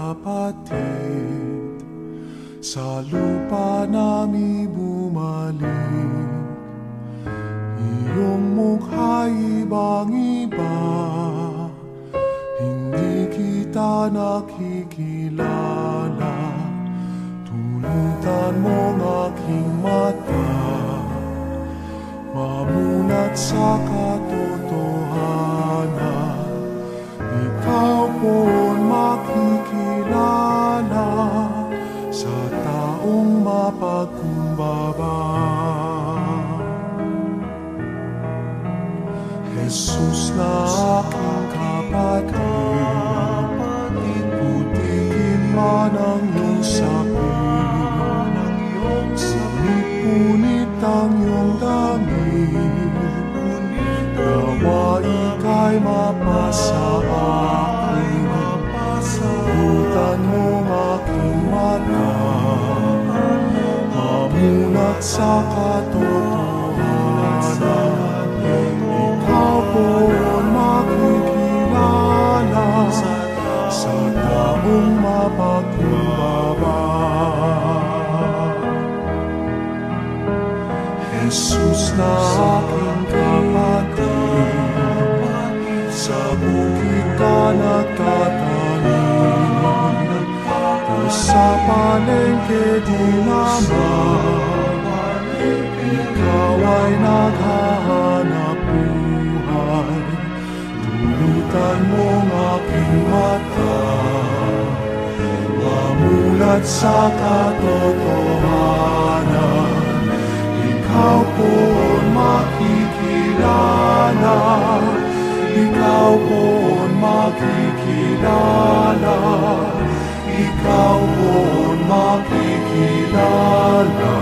kapatid, sa lupa nami bumalik. Iyong mukha'y ibang-iba, hindi kita nakikilala. Tunutan mong aking mata, mamulat sa katotohanan. Ikaw po'y makikilala sa taong mapagkumbaba. Jesus na aking kapatid, putikin man ang iyong sapin, punit ang iyong damit, nawa ika'y mapasa akin. Tunutan mong aking mata, mamulat sa katotohanan. Ikaw po'y makikilala sa taong mapagkumbaba. Jesus na aking kapatid, sa bukid ka nagtatanim, o sa palengke di naman, ikaw ay naghahanap buhay. Tunutan mong aking mata, mamulat sa katotohanan. Ikaw po'y makikilala, ikaw po'y makikilala, ikaw po'y makikilala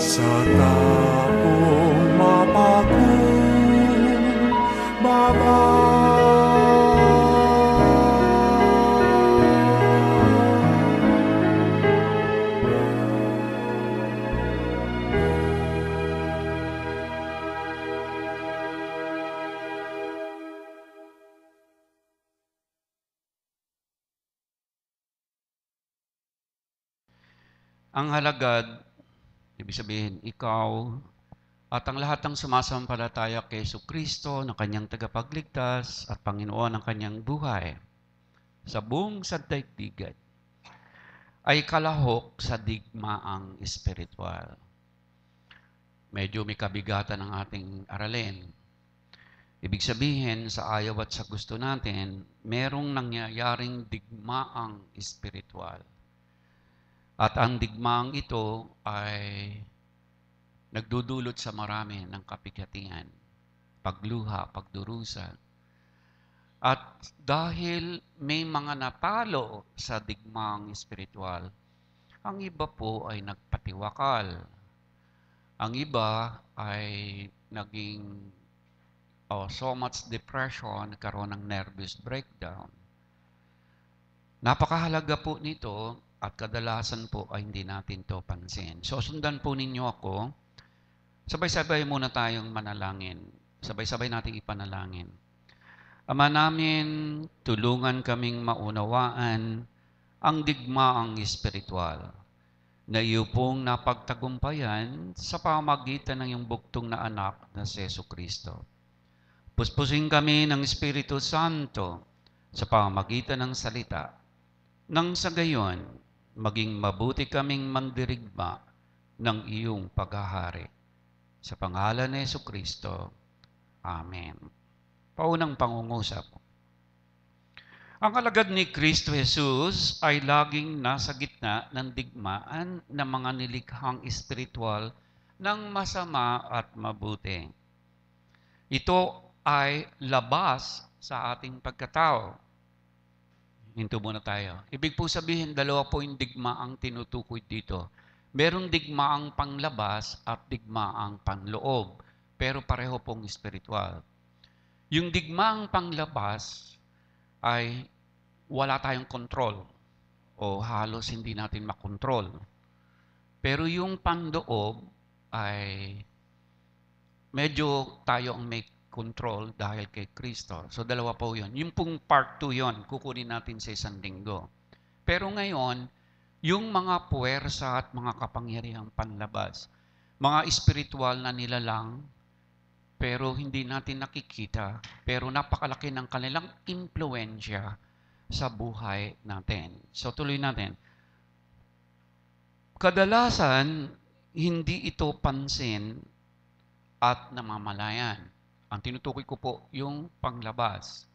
sa taong mapagkumbaba. Ang halagad, ibig sabihin, ikaw at ang lahat ng sumasampalataya kay Jesucristo na kanyang tagapagligtas at Panginoon ng kanyang buhay sa buong sandaigdigan ay kalahok sa digmaang espiritual. Medyo may kabigatan ang ating aralin. Ibig sabihin, sa ayaw at sa gusto natin, merong nangyayaring digmaang espiritual. At ang digmaang ito ay nagdudulot sa marami ng kapigatian, pagluha, pagdurusa. At dahil may mga natalo sa digmaang espiritual, ang iba po ay nagpatiwakal. Ang iba ay naging so much depression, nagkaroon ng nervous breakdown. Napakahalaga po nito at kadalasan po ay hindi natin to pansin. So sundan po ninyo ako. Sabay-sabay muna tayong manalangin. Sabay-sabay nating ipanalangin. Ama namin, tulungan kaming maunawaan ang digmaang espiritual na iyo pong napagtagumpayan sa pamagitan ng iyong buktong na anak na si Jesucristo. Puspusin kami ng Espiritu Santo sa pamagitan ng salita, nang sa gayon, maging mabuti kaming mandirigma ng iyong paghahari. Sa pangalan ni Jesucristo. Amen. Paunang pangungusap. Ang alagad ni Kristo Jesus ay laging nasa gitna ng digmaan ng mga nilikhang espiritual ng masama at mabuti. Ito ay labas sa ating pagkatao. Hinto muna tayo. Ibig po sabihin, dalawa po yung digmaang tinutukoy dito. Merong digmaang panglabas at digmaang panloob. Pero pareho pong espiritual. Yung digmaang panglabas ay wala tayong control o halos hindi natin makontrol. Pero yung panloob ay medyo tayo ang may control dahil kay Kristo. So dalawa po yun. Yung pong part 2 yun, kukunin natin sa isang linggo. Pero ngayon, yung mga puwersa at mga kapangyarihang panlabas, mga espiritual na nilalang, pero hindi natin nakikita, pero napakalaki ng kanilang impluensya sa buhay natin. So tuloy natin. Kadalasan, hindi ito pansin at namamalayan. Ang tinutukoy ko po, yung panglabas.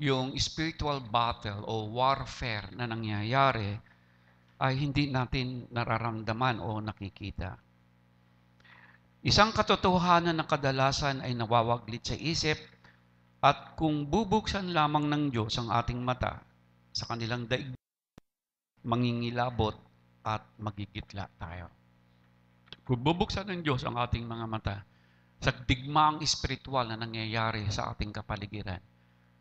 Yung spiritual battle o warfare na nangyayari ay hindi natin nararamdaman o nakikita. Isang katotohanan na kadalasan ay nawawaglit sa isip at kung bubuksan lamang ng Diyos ang ating mata sa kanilang daigdig, mangingilabot at magigitla tayo. Kung bubuksan ng Diyos ang ating mga mata sa digmaang espiritual na nangyayari sa ating kapaligiran,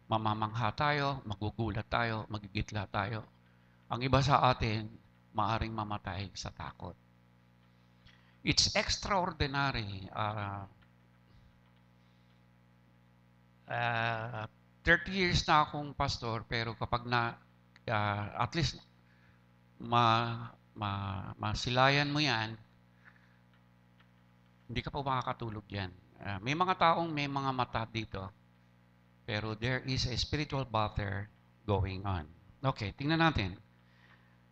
mamamangha tayo, magugulat tayo, magigitla tayo. Ang iba sa atin, maaring mamatay sa takot. It's extraordinary. 30 years na akong pastor, pero kapag at least masilayan mo yan, hindi ka pa makakatulog yan. May mga taong may mga mata dito, pero there is a spiritual battle going on. Okay, tingnan natin.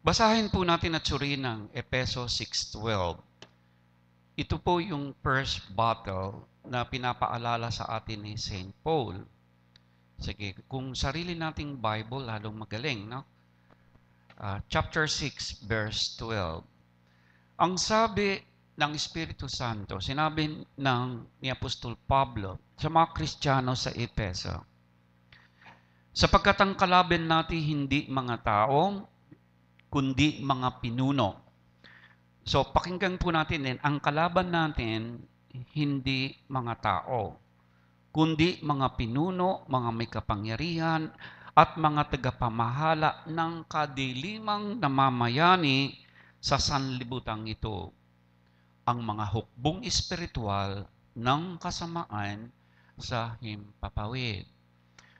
Basahin po natin at suriin ng Efeso 6:12. Ito po yung first battle na pinapaalala sa atin ni St. Paul. Sige, kung sarili nating Bible, lalong magaling, no? Chapter 6, verse 12. Ang sabi ng Espiritu Santo, sinabi ni Apostol Pablo sa mga Kristiyano sa Efeso, sapagkat ang kalaban natin hindi mga tao, kundi mga pinuno. So, pakinggan po natin din, ang kalaban natin, hindi mga tao, kundi mga pinuno, mga may kapangyarihan, at mga tagapamahala ng kadilimang namamayani sa sanlibutang ito. Ang mga hukbong espiritual ng kasamaan sa himpapawid.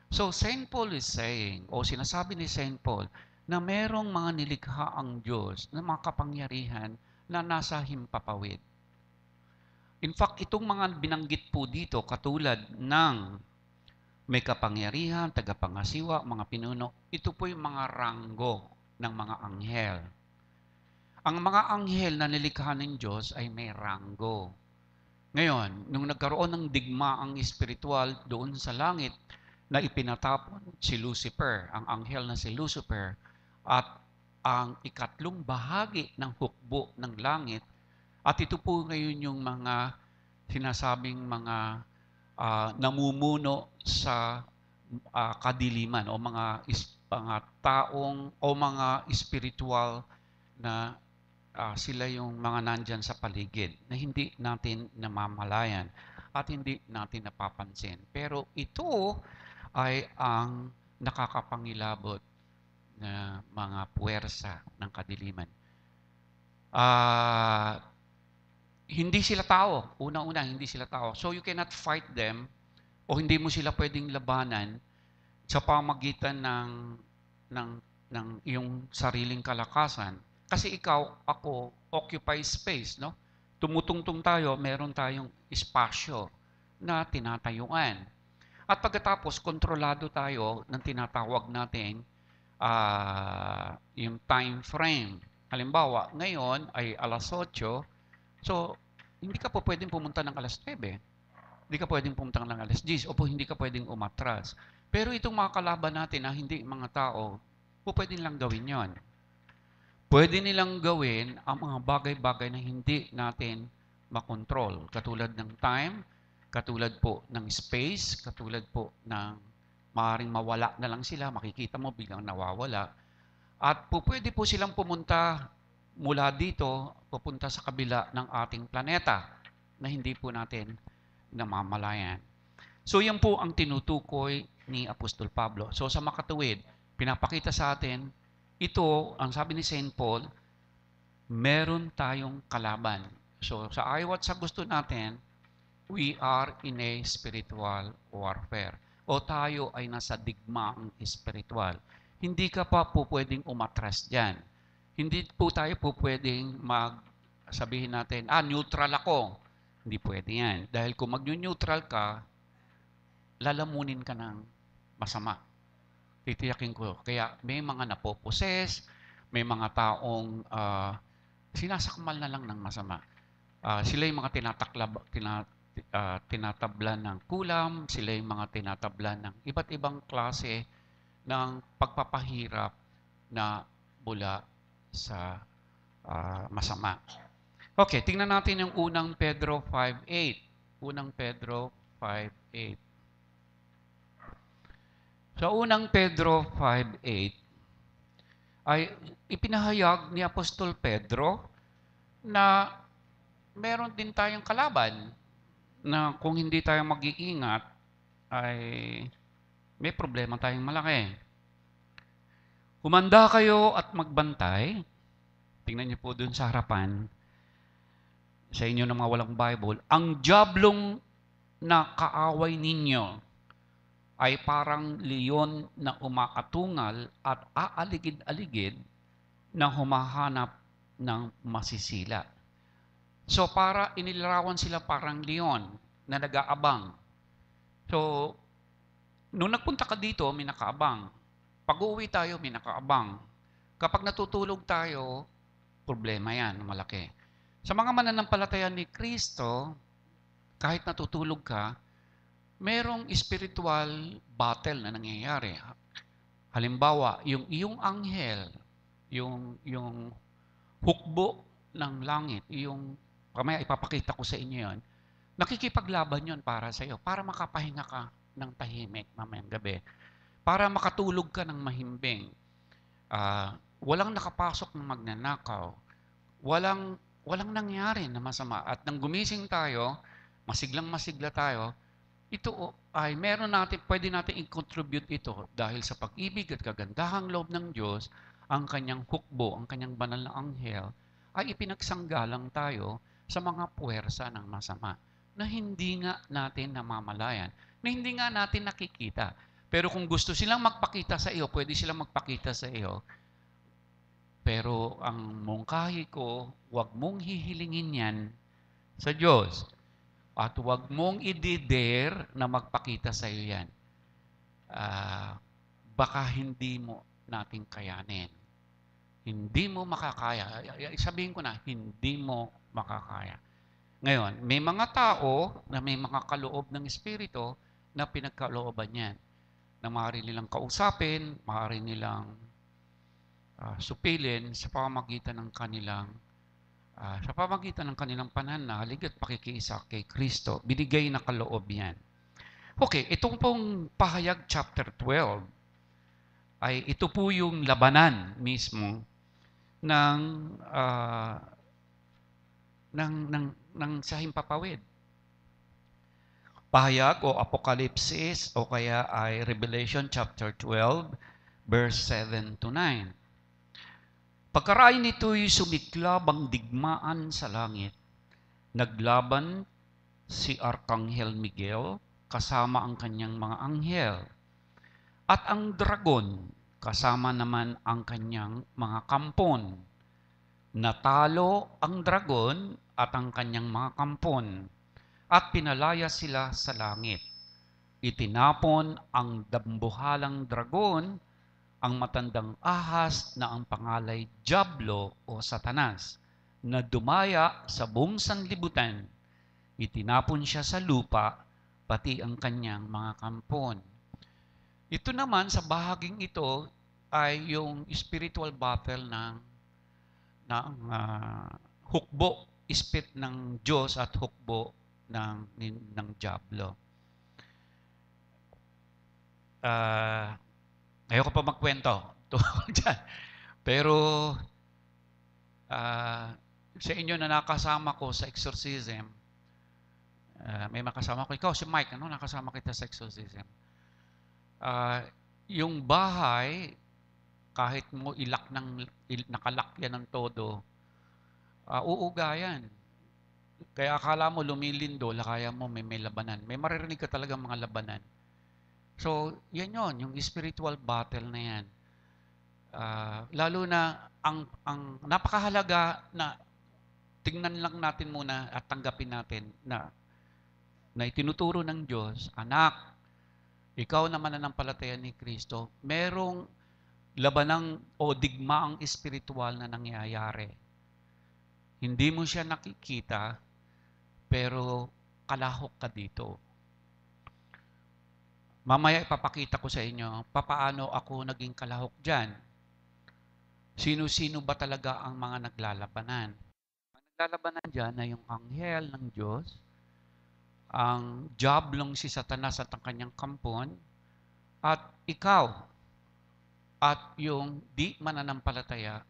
So, St. Paul is saying, o sinasabi ni St. Paul, na merong mga nilikha ang Diyos na mga kapangyarihan na nasa himpapawid. In fact, itong mga binanggit po dito, katulad ng may kapangyarihan, tagapangasiwa, mga pinuno, ito po yung mga ranggo ng mga anghel. Ang mga anghel na nilikha ng Diyos ay may ranggo. Ngayon, nung nagkaroon ng digmaang espiritual doon sa langit, na ipinatapon si Lucifer, ang anghel na si Lucifer, at ang ikatlong bahagi ng hukbo ng langit, at ito po ngayon yung mga sinasabing mga namumuno sa kadiliman o mga taong o mga spiritual na sila yung mga nandyan sa paligid na hindi natin namamalayan at hindi natin napapansin. Pero ito ay ang nakakapangilabot na mga puwersa ng kadiliman. Hindi sila tao. Una-una, hindi sila tao. So you cannot fight them o hindi mo sila pwedeng labanan sa pamagitan ng iyong sariling kalakasan. Kasi ikaw, ako, occupy space, no? Tumutungtong tayo, meron tayong espasyo na tinatayuan. At pagkatapos, kontrolado tayo ng tinatawag natin yung time frame. Halimbawa, ngayon ay alas 8, so hindi ka po pwedeng pumunta ng alas 9. Hindi ka pwedeng pumunta ng alas 10 o po hindi ka pwedeng umatras. Pero itong mga kalaban natin na hindi mga tao, po pwedeng lang gawin yon. Pwede nilang gawin ang mga bagay-bagay na hindi natin makontrol. Katulad ng time, katulad po ng space, katulad po ng maaaring mawala na lang sila, makikita mo biglang nawawala. At po pwede po silang pumunta mula dito, pupunta sa kabila ng ating planeta na hindi po natin namamalayan. So yan po ang tinutukoy ni Apostol Pablo. So sa makatuwid, pinapakita sa atin, ito, ang sabi ni St. Paul, meron tayong kalaban. So sa ayaw at sa gusto natin, we are in a spiritual warfare. O tayo ay nasa digmaang espiritual. hindi ka pa po pwedeng umatras dyan. Hindi po tayo po pwedeng sabihin natin, neutral ako. Hindi pwede yan. Dahil kung mag-neutral ka, lalamunin ka ng masama. Titiyakin ko. Kaya may mga napoposes, may mga taong sinasakmal na lang ng masama. Sila yung mga tinatablan ng kulam, sila yung mga tinatablan ng iba't ibang klase ng pagpapahirap na mula sa masama. Okay, tingnan natin yung unang Pedro 5:8. Unang Pedro 5:8. Sa unang Pedro 5:8 ay ipinahayag ni Apostol Pedro na meron din tayong kalaban na kung hindi tayo mag-iingat ay may problema tayong malaki. Humanda kayo at magbantay. Tingnan niyo po dun sa harapan, sa inyo na mga walang Bible, ang diablong na kaaway ninyo ay parang leon na umaatungal at aaligid-aligid na humahanap ng masisila. So para inilarawan sila parang leon na nag-aabang. So, nung nagpunta ka dito, may nakaabang. Pag-uwi tayo, may nakaabang. Kapag natutulog tayo, problema yan, malaki. Sa mga mananampalataya ni Kristo, kahit natutulog ka, merong spiritual battle na nangyayari. Halimbawa, yung iyong anghel, yung hukbo ng langit, yung kamaya ipapakita ko sa inyo yon, nakikipaglaban yon para sa iyo, para makapahinga ka ng tahimik mamayang gabi, para makatulog ka ng mahimbing. Walang nakapasok ng magnanakaw, walang nangyari na masama. At nang gumising tayo, masiglang-masigla tayo, ito ay pwede natin i-contribute ito dahil sa pag-ibig at kagandahang loob ng Diyos, ang kanyang hukbo, ang kanyang banal na anghel, ay ipinagsanggalang tayo sa mga puwersa ng masama na hindi nga natin namamalayan, na hindi nga natin nakikita. Pero kung gusto silang magpakita sa iyo, pwede silang magpakita sa iyo. Pero ang mungkahi ko, huwag mong hihilingin yan sa Diyos. At huwag mong i-dare na magpakita sa iyo yan. Baka hindi mo natin kayanin. Hindi mo makakaya. Sabihin ko na, hindi mo makakaya. Ngayon, may mga tao na may mga kaloob ng Espiritu na pinagkalooban yan. Na maaari nilang kausapin, maaari nilang supilin sa pamamagitan ng kanilang pananalig at pakikiisa kay Kristo. Binigay na kaloob yan. Okay, itong pong pahayag chapter 12 ay ito po yung labanan mismo ng sa himpapawid. Pahayag o Apokalipsis o kaya ay Revelation chapter 12 verse 7 to 9. Pagkarain nito'y sumiklab ang digmaan sa langit. Naglaban si Arkanghel Miguel kasama ang kanyang mga anghel. At ang dragon kasama naman ang kanyang mga kampon. Natalo ang dragon at ang kanyang mga kampon at pinalaya sila sa langit. Itinapon ang dambuhalang dragon, ang matandang ahas na ang pangalay Diablo o Satanas, na dumaya sa buong sanlibutan. Itinapon siya sa lupa, pati ang kanyang mga kampon. Ito naman, sa bahaging ito, ay yung spiritual battle ng hukbo, spirit ng Diyos at hukbo ng Diablo. Ayoko pa magkwento. Pero sa inyo na nakasama ko sa exorcism, may makasama ko. Ikaw, si Mike, nakasama kita sa exorcism. Yung bahay, kahit mo nakalak yan ng todo, uugayan. Kaya akala mo lumilindol, kaya mo may labanan. May maririnig ka talaga mga labanan. So, yan yon, yung spiritual battle na yan. Lalo na ang napakahalaga na tingnan lang natin muna at tanggapin natin na itinuturo ng Diyos, anak, ikaw na mananampalataya ni Kristo, merong labanang o digmaang espiritual na nangyayari. Hindi mo siya nakikita, pero kalahok ka dito. Mamaya ipapakita ko sa inyo papaano ako naging kalahok dyan. Sino-sino ba talaga ang mga naglalabanan? Ang naglalabanan dyan na yung anghel ng Diyos, ang diablong si Satanas at ang kanyang kampon, at ikaw, at yung di mananampalataya,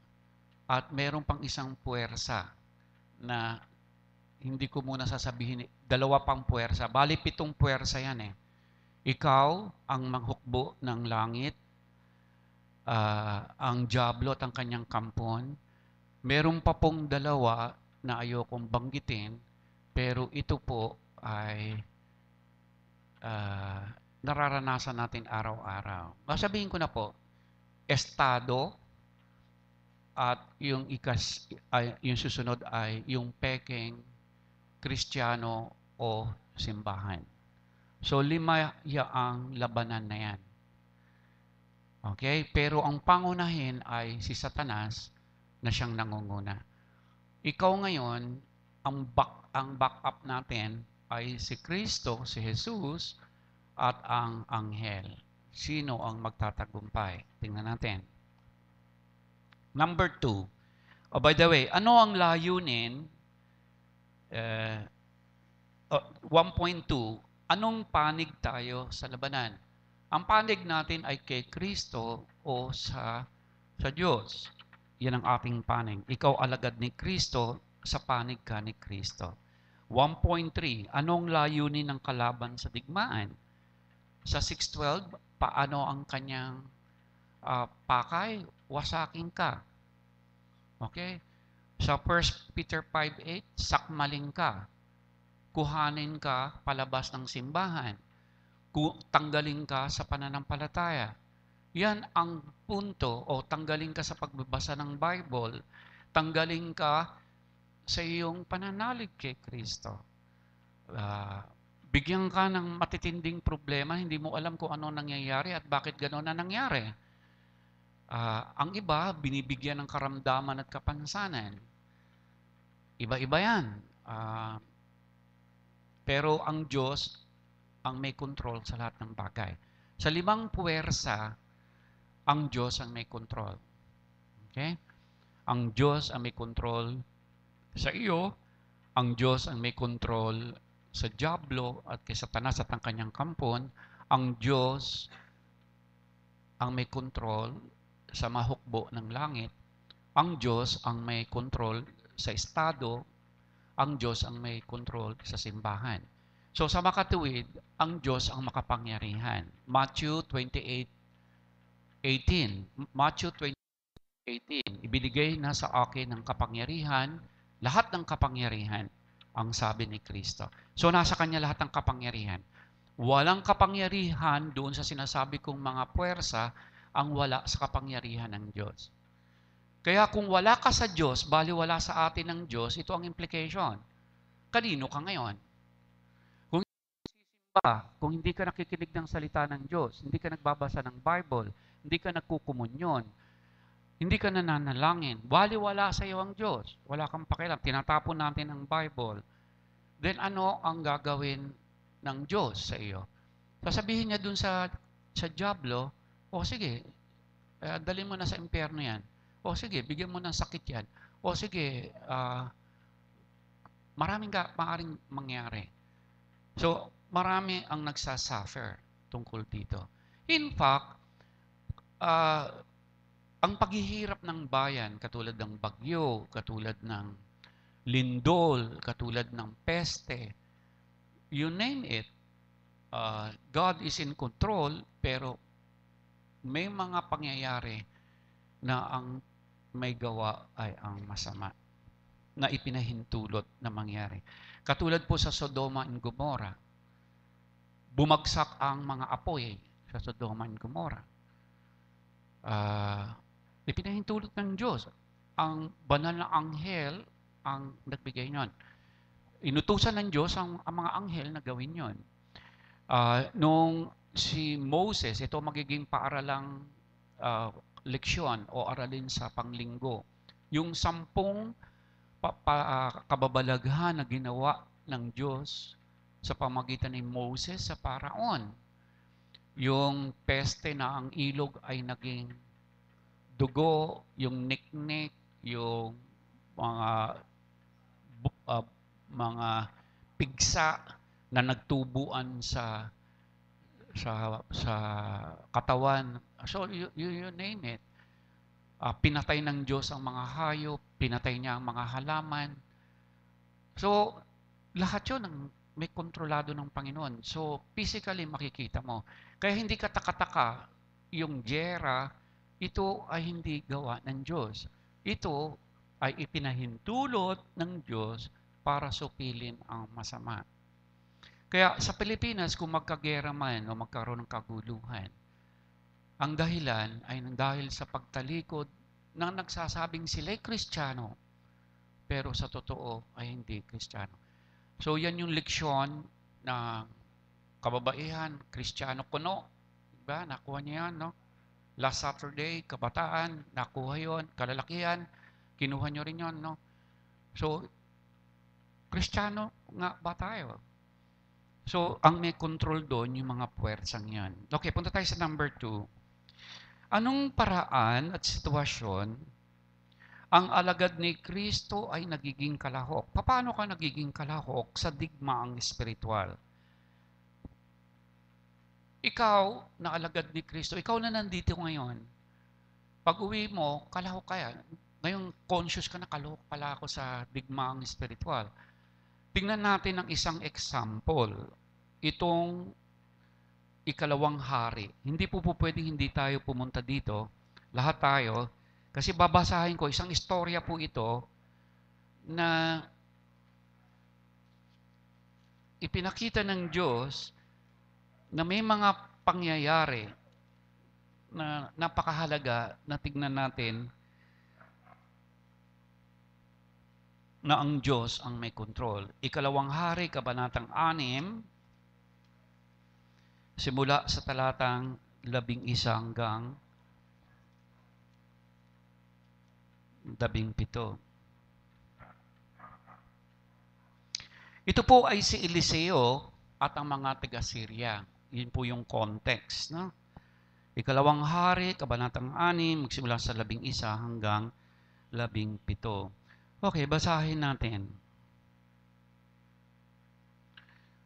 at meron pang isang puwersa na hindi ko muna sasabihin, dalawa pang puwersa. Bali, 7 puwersa yan eh. Ikaw, ang manghukbo ng langit, ang diablo at ang kanyang kampon. Meron pa pong dalawa na ayokong banggitin, pero ito po ay nararanasan natin araw-araw. Masabihin ko na po, estado at yung yung susunod ay yung pekeng Kristiyano o simbahan. So 5 ang labanan na yan. Okay? Pero ang pangunahin ay si Satanas na siyang nangunguna. Ikaw ngayon, ang backup natin ay si Kristo, si Jesus, at ang anghel. Sino ang magtatagumpay? Tingnan natin. Number 2. Oh, by the way, ano ang layunin? 1.2. Anong panig tayo sa labanan? Ang panig natin ay kay Kristo o sa Diyos. Yan ang ating panig. Ikaw alagad ni Kristo, sa panig ka ni Kristo. 1.3. Anong layunin ng kalaban sa digmaan? Sa 6.12, paano ang kanyang pakay? Wasakin ka. Okay? Sa 1 Peter 5.8, sakmalin ka. Kuhanin ka palabas ng simbahan. Tanggalin ka sa pananampalataya. Yan ang punto, o tanggalin ka sa pagbabasa ng Bible. Tanggalin ka sa iyong pananalig kay Kristo. Bigyan ka ng matitinding problema, hindi mo alam kung ano nangyayari at bakit gano'n na nangyari. Ang iba, binibigyan ng karamdaman at kapansanan. Iba-iba yan. Pero ang Diyos ang may control sa lahat ng bagay. Sa 5 puwersa, ang Diyos ang may control. Okay? Ang Diyos ang may control sa iyo, ang Diyos ang may control sa diablo at kay Satanas at ang kanyang kampon, ang Diyos ang may control sa mahukbo ng langit, ang Diyos ang may control sa estado, ang Diyos ang may control sa simbahan. So sa makatuwid, ang Diyos ang makapangyarihan. Matthew 28:18. Matthew 28:18. Ibinigay na sa akin ng kapangyarihan, lahat ng kapangyarihan, ang sabi ni Kristo. So nasa Kanya lahat ng kapangyarihan. Walang kapangyarihan doon sa sinasabi kong mga puwersa ang wala sa kapangyarihan ng Diyos. Kaya kung wala ka sa Diyos, bali wala sa atin ng Diyos, ito ang implication. Kanino ka ngayon? Kung hindi ka nagsisimba, kung hindi ka nakikinig ng salita ng Diyos, hindi ka nagbabasa ng Bible, hindi ka nagkukumunyon, hindi ka nananalangin, bali wala sa iyo ang Diyos. Wala kang pakialam. Tinatapon natin ang Bible. Then ano ang gagawin ng Diyos sa iyo? Sasabihin niya dun sa diablo, o sige, dalhin mo na sa impyerno yan. O sige, bigyan mo ng sakit yan. O sige, maaaring mangyari. So, marami ang nagsasuffer tungkol dito. In fact, ang paghihirap ng bayan, katulad ng bagyo, katulad ng lindol, katulad ng peste, you name it, God is in control, pero may mga pangyayari na ang may gawa ay ang masama na ipinahintulot na mangyari. Katulad po sa Sodoma and Gomorrah, bumagsak ang mga apoy sa Sodoma and Gomorrah. Ipinahintulot ng Diyos. Ang banal na anghel ang nagbigay niyon. Inutusan ng Diyos ang mga anghel na gawin yon. Nung si Moses, ito magiging paaralang leksyon o aralin sa panglinggo. Yung 10 kababalaghan na ginawa ng Diyos sa pamagitan ni Moses sa Paraon. Yung peste na ang ilog ay naging dugo, yung niknik, yung mga pigsa na nagtubuan sa katawan. So you name it. Pinatay ng Diyos ang mga hayop, pinatay niya ang mga halaman. So lahat yun may kontrolado ng Panginoon. So physically makikita mo. Kaya hindi ka taka-taka yung giyera, ito ay hindi gawa ng Diyos. Ito ay ipinahintulot ng Diyos para supilin ang masama. Kaya sa Pilipinas, kung magkagera man o magkaroon ng kaguluhan, ang dahilan ay dahil sa pagtalikod ng nagsasabing sila'y Kristiyano, pero sa totoo ay hindi Kristiyano. So yan yung leksyon na kababaihan, Kristiyano kuno. Diba? Nakuha niya yan, no? Last Saturday, kabataan, nakuha yon, kalalakihan, kinuha nyo rin yon, no? So, Kristiyano nga ba tayo? So, ang may control doon, yung mga puwersang yan. Okay, punta tayo sa number 2. Anong paraan at sitwasyon ang alagad ni Kristo ay nagiging kalahok? Paano ka nagiging kalahok sa digmaang espiritual? Ikaw na alagad ni Kristo, ikaw na nandito ngayon, pag uwi mo, kalahok kaya. Ngayon, conscious ka na, kalahok pala ako sa digmaang espiritual. Tingnan natin ang isang example. Itong ikalawang hari. Hindi po pwedeng hindi tayo pumunta dito. Lahat tayo. Kasi babasahin ko, isang istorya po ito na ipinakita ng Diyos na may mga pangyayari na napakahalaga na tignan natin na ang Diyos ang may kontrol. Ikalawang hari, kabanatang 6, simula sa talatang 11 hanggang 17. Ito po ay si Eliseo at ang mga taga-Syria. Yun po yung context. No? Ikalawang hari, kabanatang 6, magsimula sa 11 hanggang 17. Okay, basahin natin.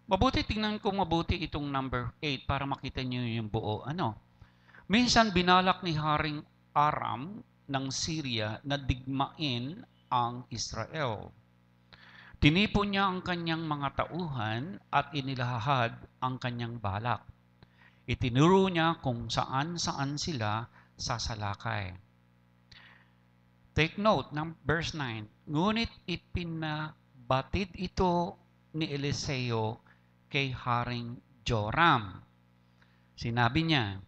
Mabuti, tingnan ko mabuti itong number 8 para makita niyo yung buo. Minsan binalak ni Haring Aram ng Syria na digmain ang Israel. Tinipon niya ang kanyang mga tauhan at inilahad ang kanyang balak. Itinuro niya kung saan-saan sila sasalakay. Take note ng verse 9. Ngunit ipinabatid ito ni Eliseo kay Haring Joram. Sinabi niya,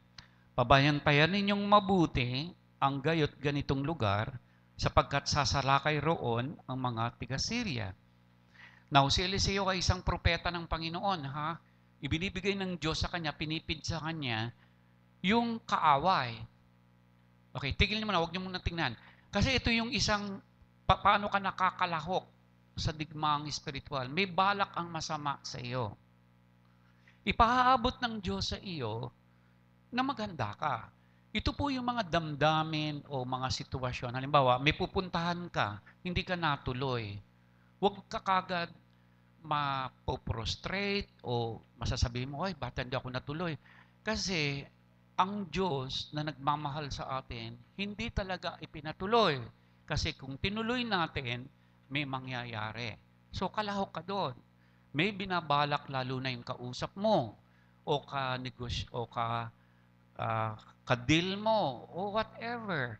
pabayantayan ninyong mabuti ang gayot ganitong lugar sapagkat sasalakay roon ang mga taga-Syria. Now, si Eliseo ay isang propeta ng Panginoon, ha? Ibinibigay ng Diyos sa kanya, pinipid sa kanya, yung kaaway. Okay, tigil niyo muna, huwag niyo muna tingnan. Kasi ito yung isang, paano ka nakakalahok sa digmaang espiritual. May balak ang masama sa iyo. Ipahaabot ng Diyos sa iyo na maganda ka. Ito po yung mga damdamin o mga sitwasyon. Halimbawa, may pupuntahan ka, hindi ka natuloy. Huwag ka kagad mapoprostrate o masasabihin mo, ay, ba't hindi ako natuloy? Kasi ang Diyos na nagmamahal sa atin, hindi talaga ipinatuloy. Kasi kung tinuloy natin, may mangyayari. So, kalahok ka doon. May binabalak lalo na yung kausap mo o ka-deal mo o whatever.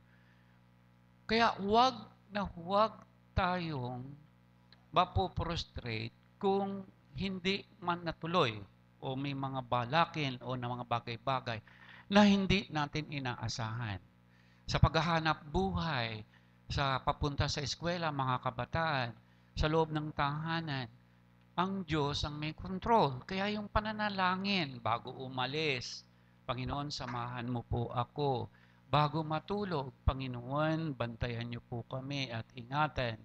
Kaya huwag tayong mapoprostrate kung hindi man natuloy o may mga balakin o na mga bagay-bagay na hindi natin inaasahan. sa paghahanap buhay, sa papunta sa eskwela, mga kabataan, sa loob ng tahanan. Ang Diyos ang may control. Kaya yung pananalangin bago umalis, Panginoon, samahan mo po ako. Bago matulog, Panginoon, bantayan niyo po kami at ingatan.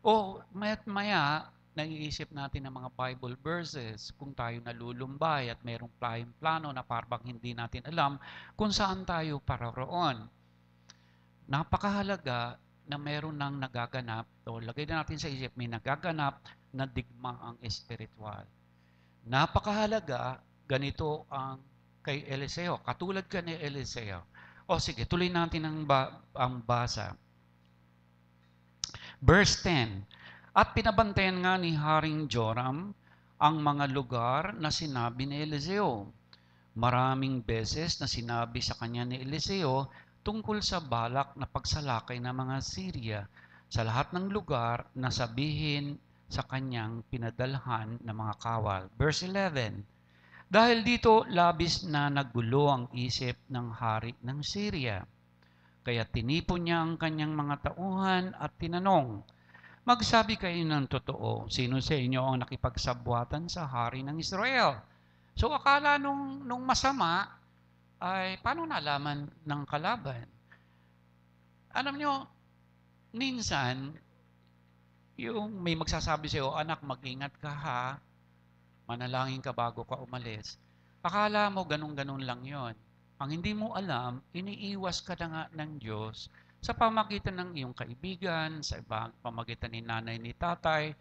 O maya't maya, naiisip natin ng mga Bible verses kung tayo nalulumbay at mayroong plano na parang hindi natin alam kung saan tayo paroroon. Napakahalaga na meron nang nagaganap o lagay na natin sa isip, may nagaganap na digmaang espiritual. Napakahalaga, ganito ang kay Eliseo. Katulad ka ni Eliseo. O sige, tuloy natin ang basa. Verse 10. At pinabantayan nga ni Haring Joram ang mga lugar na sinabi ni Eliseo. Maraming beses na sinabi sa kanya ni Eliseo tungkol sa balak na pagsalakay ng mga Syria sa lahat ng lugar na sabihin sa kanyang pinadalhan ng mga kawal. Verse 11. Dahil dito, labis na nagulo ang isip ng hari ng Syria. Kaya tinipon niya ang kanyang mga tauhan at tinanong, magsabi kayo ng totoo, sino sa inyo ang nakipagsabwatan sa hari ng Israel? So akala nung masama, ay paano nalaman ng kalaban? Alam nyo, minsan, yung may magsasabi sa'yo, anak, mag-ingat ka ha, manalangin ka bago ka umalis. Akala mo ganun-ganun lang yon. Ang hindi mo alam, iniiwas ka na nga ng Diyos sa pamagitan ng iyong kaibigan, sa pamagitan ni nanay ni tatay,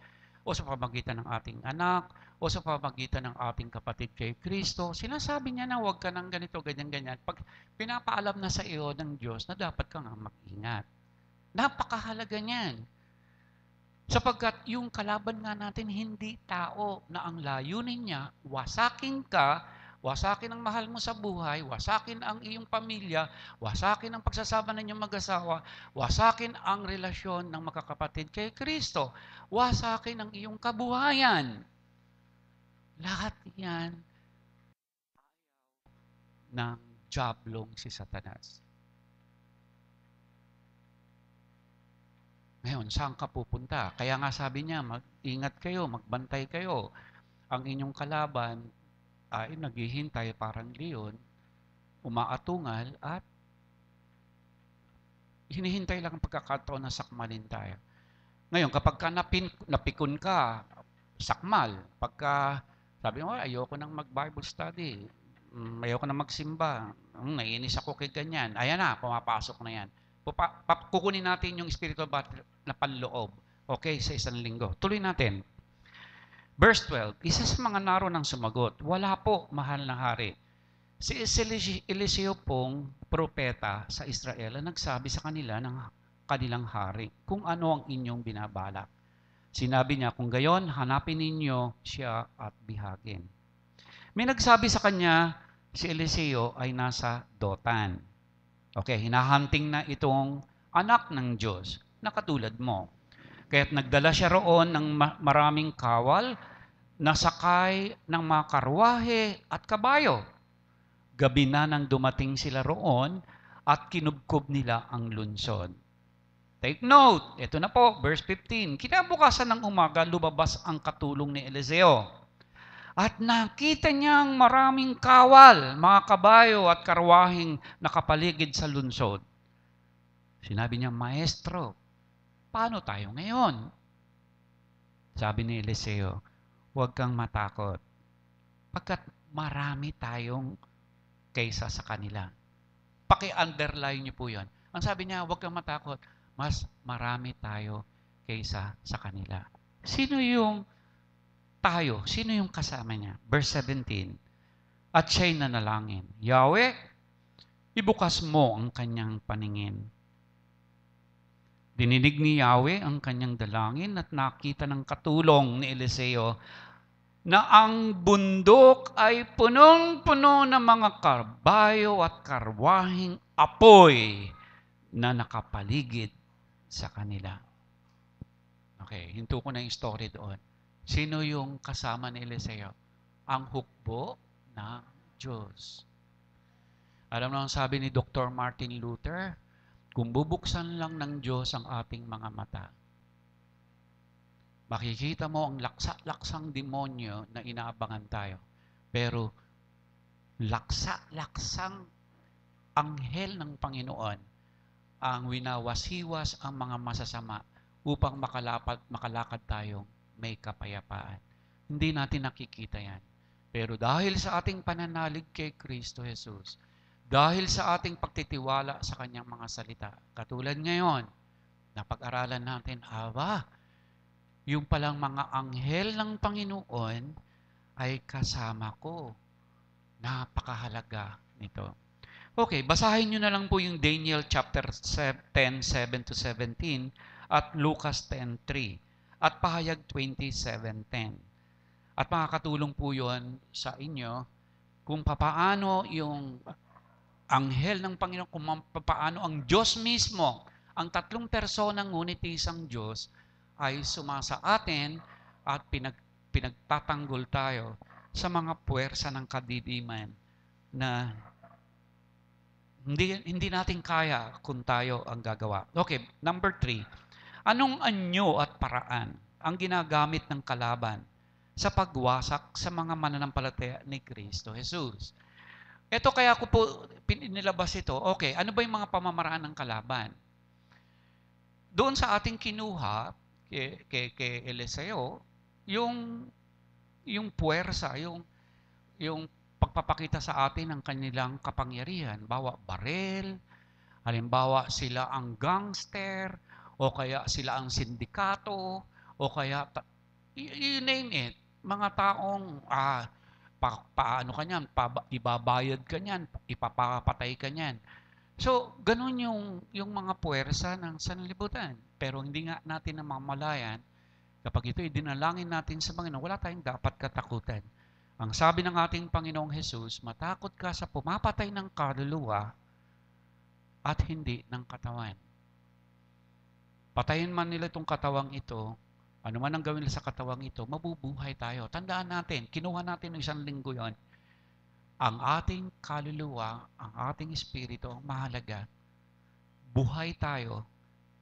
o sa pamagitan ng ating anak, o sa pamagitan ng ating kapatid kay Kristo. Sinasabi niya na huwag ka ng ganito, ganyan-ganyan. Pag pinapaalam na sa iyo ng Diyos na dapat ka nga mag-ingat. Napakahalaga niyan. Sapagkat yung kalaban nga natin hindi tao na ang layunin niya, wasakin ka, wasakin ang mahal mo sa buhay, wasakin ang iyong pamilya, wasakin ang pagsasama ninyong mag-asawa, wasakin ang relasyon ng makakapatid kay Kristo, wasakin ang iyong kabuhayan. Lahat yan ng jablong si Satanas. Ngayon, saan ka pupunta? Kaya nga sabi niya, mag-ingat kayo, magbantay kayo. Ang inyong kalaban ay naghihintay parang leon, umaatungal at hinihintay lang ang pagkakataon na sakmalin tayo. Ngayon, kapag ka napikon ka, sakmal. Pagka sabi mo, ayoko nang mag-Bible study, ayoko nang magsimba, naiinis ako kay ganyan, ayan na, pumapasok na yan. Kukunin natin yung spiritual battle na panloob. Okay, sa isang linggo. Tuloy natin. Verse 12, isa sa mga naroon ang sumagot, wala po, mahal na hari. Si Eliseo pong propeta sa Israel ang nagsabi sa kanila ng kanilang hari kung ano ang inyong binabalak. Sinabi niya, kung gayon, hanapin ninyo siya at bihagin. May nagsabi sa kanya, si Eliseo ay nasa Dotan. Okay, hinahunting na itong anak ng Diyos na katulad mo. Kaya't nagdala siya roon ng maraming kawal na sakay ng mga karwahe at kabayo. Gabi na nang dumating sila roon at kinubkob nila ang lungsod. Take note, ito na po, verse 15. Kinabukasan ng umaga, lumabas ang katulong ni Eliseo. At nakita niyang maraming kawal, mga kabayo at karwaheng nakapaligid sa lungsod. Sinabi niya, Maestro, paano tayo ngayon? Sabi ni Eliseo, huwag kang matakot. Pagkat marami tayong kaysa sa kanila. Paki-underline niyo po yun. Ang sabi niya, huwag kang matakot. Mas marami tayo kaysa sa kanila. Sino yung tayo? Sino yung kasama niya? Verse 17. At siya'y nanalangin. Yahweh, ibukas mo ang kanyang paningin. Dininig ni Yahweh ang kanyang dalangin at nakita ng katulong ni Eliseo na ang bundok ay punong-puno ng mga karbayo at karwahing apoy na nakapaligid sa kanila. Okay, hinto ko na yung story doon. Sino yung kasama ni Eliseo? Ang hukbo ng Diyos. Alam mo ang sabi ni Dr. Martin Luther? Kung bubuksan lang ng Diyos ang ating mga mata, makikita mo ang laksa-laksang demonyo na inaabangan tayo. Pero laksa-laksang anghel ng Panginoon ang winawasiwas ang mga masasama upang makalakad tayong may kapayapaan. Hindi natin nakikita yan. Pero dahil sa ating pananalig kay Kristo Jesus, dahil sa ating pagtitiwala sa kanyang mga salita, katulad ngayon, napag-aralan natin, yung palang mga anghel ng Panginoon ay kasama ko. Napakahalaga nito. Okay, basahin nyo na lang po yung Daniel chapter 10, 7-17 at Lucas 10:3 at Pahayag 27:10. At makakatulong po yun sa inyo kung papaano yung anghel ng Panginoon, kung papaano ang Diyos mismo, ang tatlong persona ngunit isang Diyos, ay sumasa atin at pinagtatanggol tayo sa mga puwersa ng kadidiman na hindi natin kaya kung tayo ang gagawa. Okay, number 3. Anong anyo at paraan ang ginagamit ng kalaban sa pagwasak sa mga mananampalataya ni Kristo Jesus? Ito kaya ko po pinilabas ito. Okay, ano ba yung mga pamamaraan ng kalaban? Doon sa ating kinuha kay Eliseo, yung puwersa, yung pagpapakita sa atin ng kanilang kapangyarihan. Bawa barel, halimbawa sila ang gangster, o kaya sila ang sindikato, o kaya, you name it, mga taong, paano ka niyan, ibabayad ka niyan, ipapapatay ka niyan. So, ganun yung mga puwersa ng sanlibutan. Pero hindi nga natin namamalayan, kapag ito idinalangin natin sa Panginoon, wala tayong dapat katakutan. Ang sabi ng ating Panginoong Jesus, matakot ka sa pumapatay ng kaluluwa at hindi ng katawan. Patayin man nila itong katawang ito, ano man ang gawin nila sa katawang ito, mabubuhay tayo. Tandaan natin, kinuha natin ng 1 linggo yon. Ang ating kaluluwa, ang ating espiritu, ang mahalaga. Buhay tayo,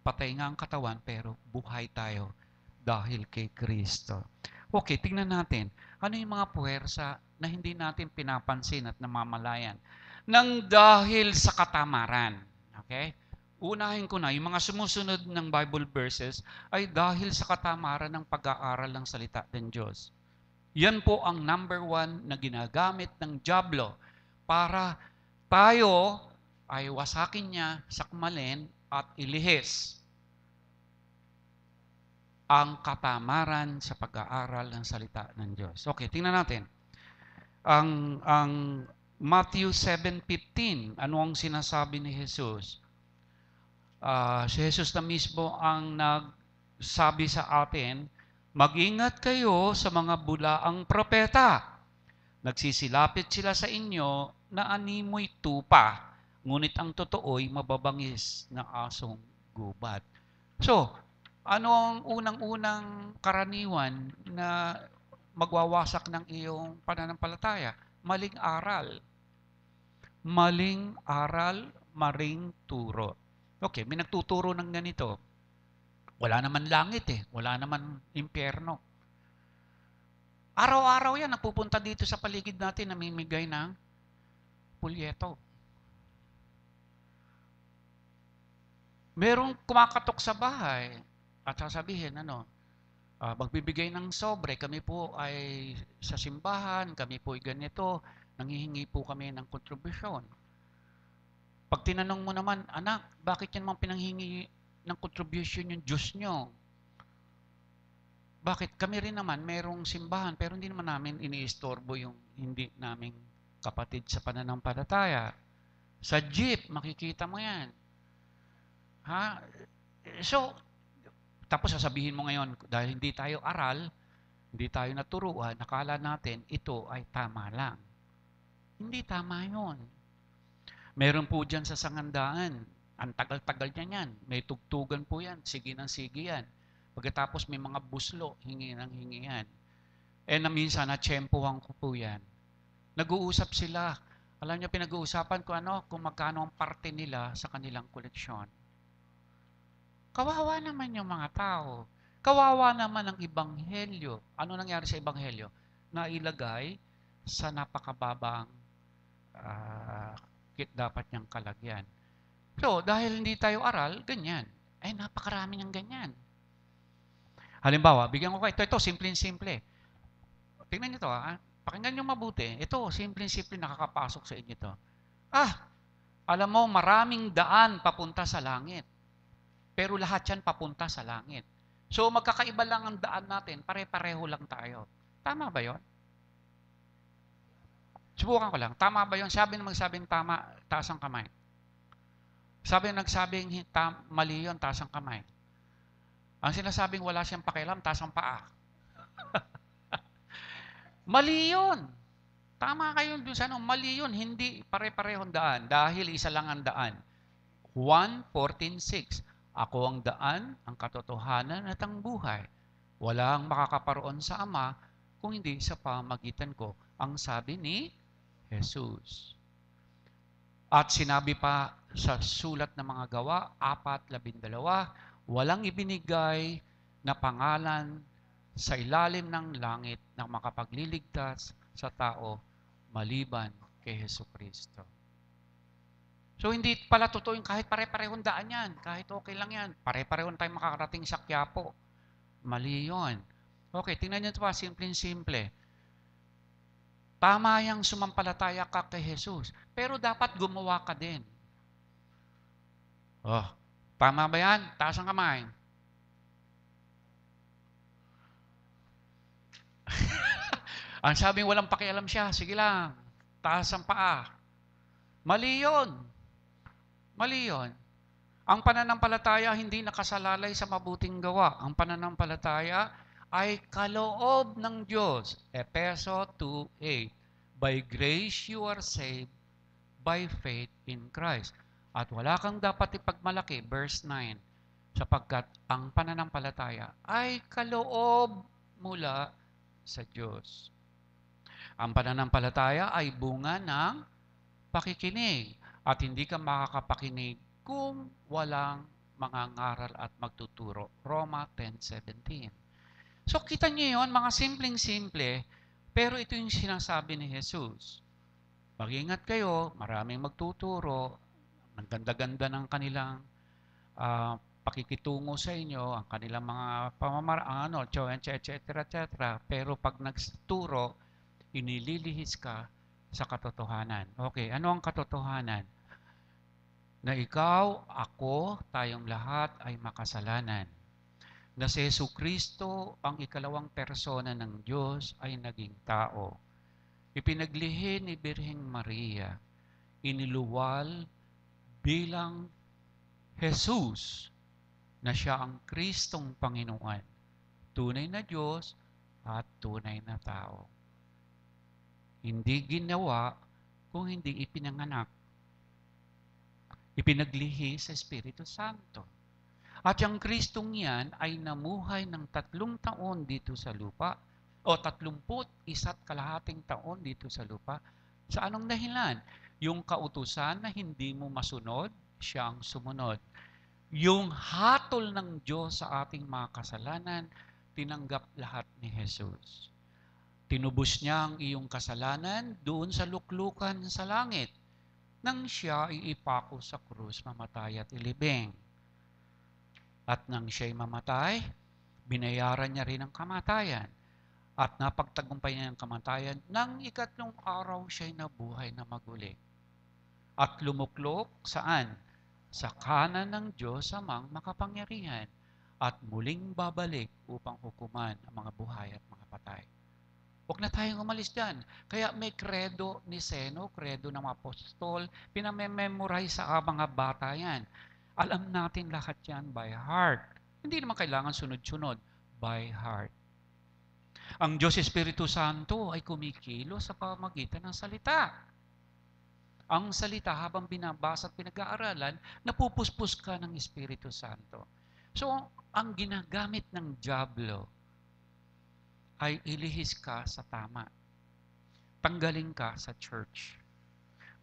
patay nga ang katawan, pero buhay tayo dahil kay Kristo. Okay, tingnan natin. Ano yung mga puwersa na hindi natin pinapansin at namamalayan? Nang dahil sa katamaran. Okay? Unahin ko na, yung mga sumusunod ng Bible verses ay dahil sa katamaran ng pag-aaral ng salita ng Diyos. Yan po ang number 1 na ginagamit ng dyablo para tayo ay wasakin niya, sakmalin at ilihis ang katamaran sa pag-aaral ng salita ng Diyos. Okay, tingnan natin. Ang Matthew 7:15, ano ang sinasabi ni Jesus? Si Jesus na mismo ang nagsabi sa atin, mag-ingat kayo sa mga bulaang propeta. Nagsisilapit sila sa inyo na animoy tupa, ngunit ang totoo'y mababangis na asong gubat. So, ano ang unang-unang karaniwan na magwawasak ng iyong pananampalataya? Maling aral. Maling aral, maling turo. Okay, may nagtuturo ng ganito. Wala naman langit wala naman impyerno. Araw-araw yan, napupunta dito sa paligid natin, namimigay ng pulyeto. Merong kumakatok sa bahay, at sasabihin, magbibigay ng sobre, kami po ay sa simbahan, kami po ay ganito, nanghihingi po kami ng kontribusyon. Pag tinanong mo naman, anak, bakit yan mang pinanghingi ng kontribusyon yung Diyos nyo? Bakit? Kami rin naman, merong simbahan, pero hindi naman namin iniistorbo yung hindi naming kapatid sa pananampalataya. Sa jeep, makikita mo yan. So, tapos sasabihin mo ngayon, dahil hindi tayo aral, hindi tayo naturuan, nakala natin ito ay tama lang. Hindi tama yun. Meron po dyan sa sangandaan, ang tagal-tagal niya yan. May tugtugan po yan, sige ng sige yan. Pagkatapos may mga buslo, hingi ng hingi yan. Na minsan, natsyempohan ko po yan. Nag-uusap sila. Alam niyo, pinag-uusapan ko kung magkano ang parte nila sa kanilang koleksyon. Kawawa naman yung mga tao. Kawawa naman ang ebanghelyo. Ano nangyari sa ebanghelyo? Nailagay sa napakababang ah, dapat niyang kalagyan. So, dahil hindi tayo aral, ganyan. Ay, napakarami ng ganyan. Halimbawa, bigyan ko kayo, ito, simple-simple. Tingnan niyo to, ha? Pakinggan niyo mabuti. Ito, simple-simple nakakapasok sa inyo to. Alam mo, maraming daan papunta sa langit. Pero lahat yan papunta sa langit. So, magkakaiba lang ang daan natin, pare-pareho lang tayo. Tama ba yon? Subukan ko lang. Tama ba yon? Sabi na magsabing tama, taas ang kamay. Sabi na nagsabing mali yun, taas ang kamay. Ang sinasabing wala siyang pakialam, taas ang paa. Mali yun. Tama kayo dun sa ano, mali yun. Hindi pare-parehong daan dahil isa lang ang daan. 1:14:6. Ako ang daan, ang katotohanan at ang buhay. Walang makakaparoon sa Ama kung hindi sa pamagitan ko. Ang sabi ni Jesus. At sinabi pa sa sulat ng mga gawa, 4:12, walang ibinigay na pangalan sa ilalim ng langit na makapagliligtas sa tao maliban kay Jesucristo. So hindi pala totoo yung kahit pare-parehong daan yan. Kahit okay lang yan. Pare-parehong tayo makakarating sa Quiapo. Mali yun. Okay, tingnan nyo ito pa. Simple-simple. Tama yung sumampalataya ka kay Jesus. Pero dapat gumawa ka din. Oh, tama ba yan? Taas ang kamay. Ang sabing walang pakialam siya, sige lang. Taas ang paa. Mali yun. Mali yun. Ang pananampalataya hindi nakasalalay sa mabuting gawa. Ang pananampalataya ay kaloob ng Diyos. Efeso 2:8. By grace you are saved by faith in Christ. At wala kang dapat ipagmalaki, verse 9, sapagkat ang pananampalataya ay kaloob mula sa Diyos. Ang pananampalataya ay bunga ng pakikinig. At hindi ka makakapakinig kung walang mangangaral at magtuturo. Roma 10:17. So kita niyo yun, mga simpleng-simple, pero ito yung sinasabi ni Jesus. Mag-ingat kayo, maraming magtuturo, ang ganda-ganda ng kanilang pakikitungo sa inyo, ang kanilang mga pamamaraan, etc. Pero pag nagturo, inililihis ka sa katotohanan. Okay, ano ang katotohanan? Na ikaw, ako, tayong lahat ay makasalanan. Na si Jesucristo, ang ikalawang persona ng Diyos, ay naging tao. Ipinaglihi ni Birheng Maria, iniluwal bilang Jesus na siya ang Kristong Panginoon. Tunay na Diyos at tunay na tao. Hindi ginawa kung hindi ipinanganak. Ipinaglihi sa Espiritu Santo. At yung Kristong yan ay namuhay ng 3 taon dito sa lupa o 31 taon dito sa lupa. Sa anong dahilan? Yung kautusan na hindi mo masunod, siyang sumunod. Yung hatol ng Diyos sa ating mga kasalanan, tinanggap lahat ni Jesus. Tinubos niya ang iyong kasalanan doon sa luklukan sa langit nang siya iipako sa krus, mamatay at ilibing. At nang siya'y mamatay, binayaran niya rin ang kamatayan. At napagtagumpay niya ang kamatayan, nang 3 araw siya'y nabuhay na maguli. At lumuklok saan? Sa kanan ng Diyos amang makapangyarihan at muling babalik upang hukuman ang mga buhay at mga patay. Huwag na tayong umalis dyan. Kaya may kredo ni Seno, kredo ng apostol, pinamememorize sa mga bata yan. Alam natin lahat yan by heart. Hindi naman kailangan sunod-sunod, by heart. Ang Diyos Espiritu Santo ay kumikilo sa pamamagitan ng salita. Ang salita habang binabasa at pinag-aaralan, napupuspos ka ng Espiritu Santo. So, ang ginagamit ng dyablo ay ilihis ka sa tama. Tanggalin ka sa church.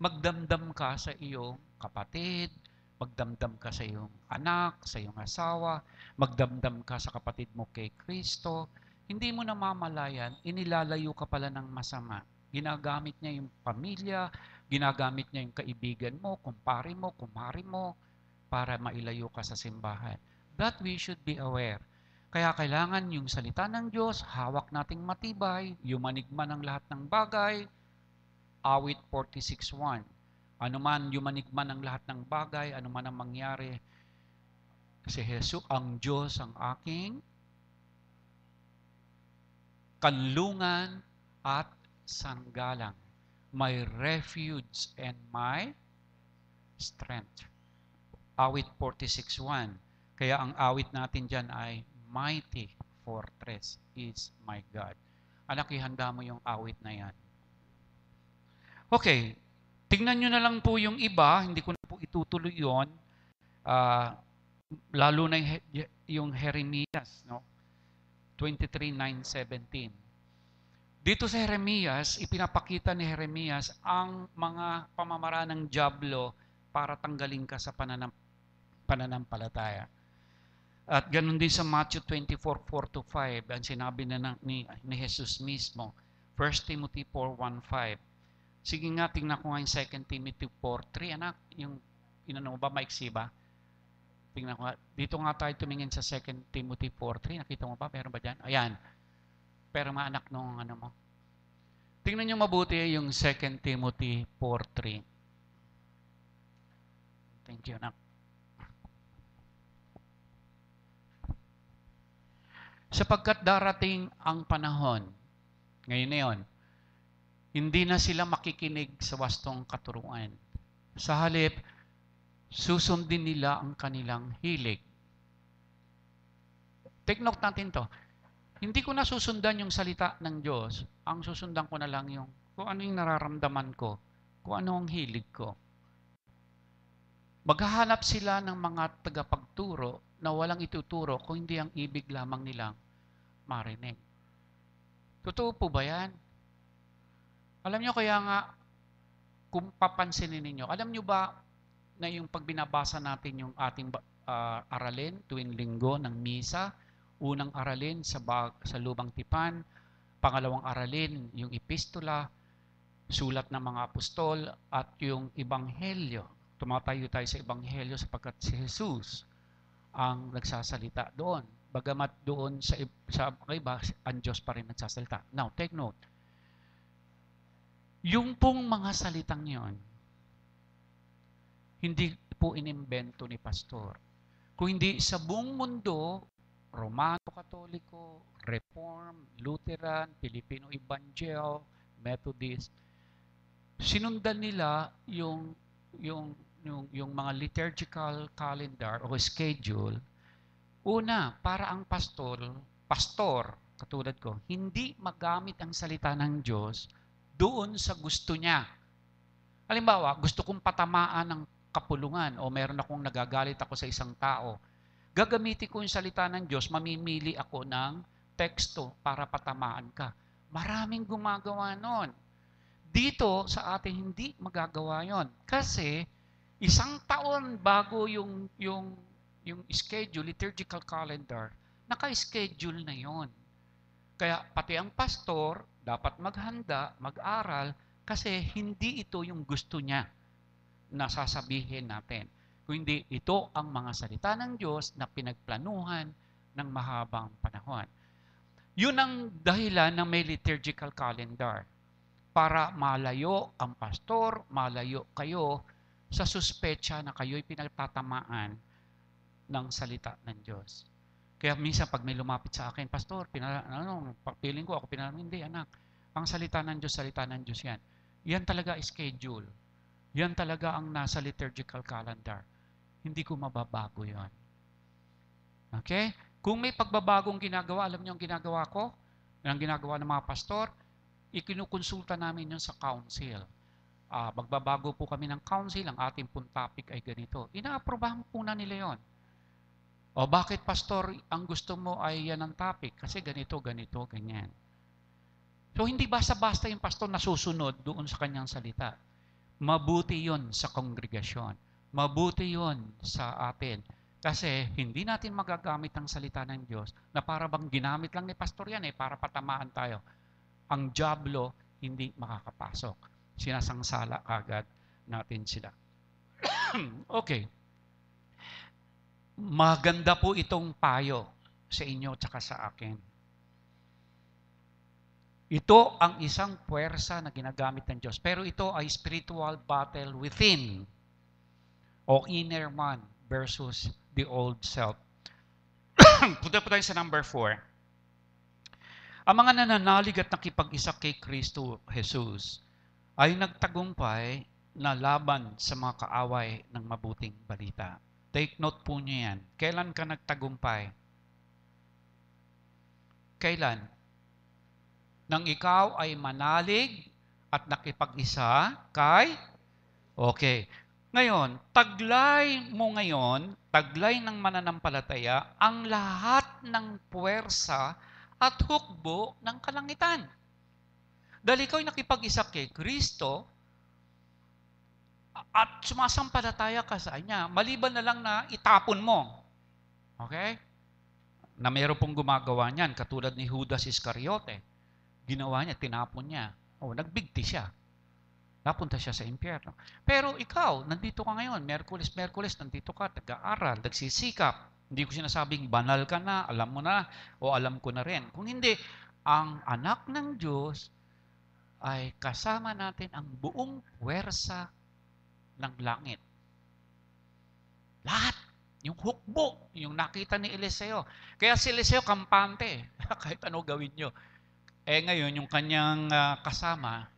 Magdamdam ka sa iyong kapatid, Magdamdam ka sa iyong anak, sa iyong asawa, magdamdam ka sa kapatid mo kay Kristo. Hindi mo namamalayan, inilalayo ka pala ng masama. Ginagamit niya yung pamilya, ginagamit niya yung kaibigan mo, kumpare mo, kumari mo, para mailayo ka sa simbahan. That we should be aware. Kaya kailangan yung salita ng Diyos, hawak nating matibay, yumanigma ng lahat ng bagay. Awit 46:1. Ano man yumanigma ng lahat ng bagay, ano man ang mangyari, si Jesus, ang Diyos ang aking kanlungan at sanggalang, my refuge and my strength. Awit 46:1. Kaya ang awit natin dyan ay, mighty fortress is my God. Anak, ihanda mo yung awit na yan. Okay, tingnan nyo na lang po yung iba, hindi ko na po itutuloy yun. Lalo na yung Jeremias, no? 23:9-17. Dito sa Jeremias, ipinapakita ni Jeremias ang mga pamamaraan ng dyablo para tanggalin ka sa pananampalataya. At ganun din sa Matthew 24:4-5, ang sinabi na ni Jesus mismo, 1 Timothy 4:1-5. Sige nga, tingnan ko nga yung 2 Timothy 4:3. Anak, yung inano mo ba, maiksi ba? Tingnan ko nga. Dito nga tayo tumingin sa 2 Timothy 4:3. Nakita mo ba? Meron ba dyan? Ayan. Pero mga anak nung ano mo. Tingnan nyo mabuti yung 2 Timothy 4:3. Thank you, anak. Sapagkat darating ang panahon, ngayon na yun, hindi na sila makikinig sa wastong katuruan. Sa halip, susundin nila ang kanilang hilig. Take note natin to. Hindi ko na susundan yung salita ng Diyos. Ang susundan ko na lang yung kung ano yung nararamdaman ko, kung ano ang hilig ko. Maghahanap sila ng mga tagapagturo na walang ituturo kung hindi ang ibig lamang nilang marinig. Totoo po ba yan? Alam nyo, kaya nga, kung papansinin ninyo, alam nyo ba na yung pagbinabasa natin yung ating aralin tuwing linggo ng misa, unang aralin sa Lubang Tipan, pangalawang aralin yung epistola, sulat ng mga apostol, at yung ebanghelyo. Tumatayo tayo sa ebanghelyo sapagkat si Jesus ang nagsasalita doon. Bagamat doon sa iba, ang Diyos pa rin nagsasalita. Now, take note. Yung pong mga salitang yon, hindi po inimbento ni pastor. Kung hindi sa buong mundo, Romano Katoliko, Reform, Lutheran, Filipino Evangel, Methodist, sinundan nila yung mga liturgical calendar o schedule. Una, para ang pastor, katulad ko, hindi magamit ang salita ng Diyos doon sa gusto niya. Halimbawa, gusto kong patamaan ng kapulungan o meron akong nagagalit ako sa isang tao. Gagamitin ko yung salita ng Diyos, mamimili ako ng teksto para patamaan ka. Maraming gumagawa nun. Dito sa atin hindi magagawa yon. Kasi isang taon bago yung schedule, liturgical calendar, naka-schedule na yon. Kaya pati ang pastor dapat maghanda, mag-aral, kasi hindi ito yung gusto niya na sasabihin natin. Kundi ito ang mga salita ng Diyos na pinagplanuhan ng mahabang panahon. Yun ang dahilan ng may liturgical calendar. Para malayo ang pastor, malayo kayo sa suspecha na kayo'y pinagtatamaan ng salita ng Diyos. Kaya minsan pag may lumapit sa akin, pastor, feeling ko ako hindi anak. Ang salita ng Diyos yan. Yan talaga schedule. Yan talaga ang nasa liturgical calendar. Hindi ko mababago yon. Okay? Kung may pagbabagong ginagawa, alam niyo ang ginagawa ko? Ang ginagawa ng mga pastor, ikinukonsulta namin yun sa council. Magbabago po kami ng council, ang ating pong topic ay ganito. Ina-aprobahan po na nila yon. O bakit pastor, ang gusto mo ay yan ang topic? Kasi ganito, ganyan. So hindi basta-basta yung pastor nasusunod doon sa kanyang salita. Mabuti yon sa kongregasyon. Mabuti yun sa atin. Kasi hindi natin magagamit ang salita ng Diyos na para bang ginamit lang ni pastor yan para patamaan tayo. Ang diablo hindi makakapasok. Sinasangsala agad natin sila. Okay. Maganda po itong payo sa inyo at sa akin. Ito ang isang puwersa na ginagamit ng Diyos. Pero ito ay spiritual battle within o inner man versus the old self. Punta po tayo sa number 4. Ang mga nananalig at nakipag-isa kay Kristo Jesus ay nagtagumpay na laban sa mga kaaway ng mabuting balita. Take note po niyo yan. Kailan ka nagtagumpay? Kailan? Nang ikaw ay manalig at nakipag-isa kay? Okay. Ngayon, taglay mo ngayon, taglay ng mananampalataya, ang lahat ng puwersa at hukbo ng kalangitan. Dahil ikaw ay nakipag-isa kay Kristo, at sumasampalataya ka sa Kanya, maliban na lang na itapon mo. Okay? Na mayroon pong gumagawa niyan, katulad ni Judas Iscariote. Ginawa niya, tinapon niya. Nagbigti siya. Napunta siya sa impyerno. Pero ikaw, nandito ka ngayon, Merkulis, nandito ka, nag-aaral, nagsisikap. Hindi ko sinasabing banal ka na, alam mo na, o alam ko na rin. Kung hindi, ang anak ng Diyos ay kasama natin ang buong puwersa ng langit. Lahat. Yung hukbo, yung nakita ni Eliseo. Kaya si Eliseo kampante. Kahit ano gawin nyo. Ngayon, yung kanyang kasama,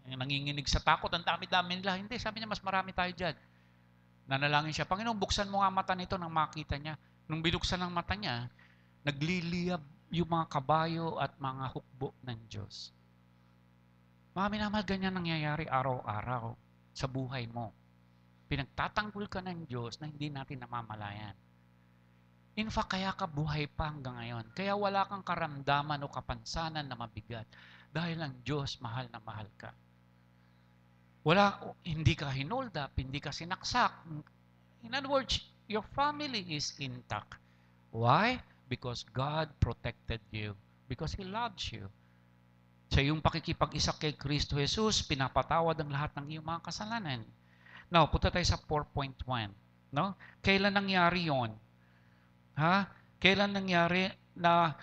nanginginig sa takot. Ang dami-dami nila. Hindi, sabi niya, mas marami tayo dyan. Nanalangin siya, Panginoon, buksan mo nga mata nito nang makita niya. Nung binuksan ang mata niya, nagliliyab yung mga kabayo at mga hukbo ng Diyos. Mga minamahal, ganyan nangyayari araw-araw sa buhay mo. Pinagtatanggol ka ng Diyos na hindi natin namamalayan. In fact, kaya ka buhay pa hanggang ngayon. Kaya wala kang karamdaman o kapansanan na mabigat. Dahil ang Diyos, mahal na mahal ka. Hindi ka hinold up, hindi ka sinaksak. In other words, your family is intact. Why? Because God protected you. Because He loves you. Sa iyong pakikipag-isa kay Kristo Jesus, pinapatawad ang lahat ng iyong mga kasalanan. Now, punta tayo sa 4.1. No? Kailan nangyari yon? Kailan nangyari na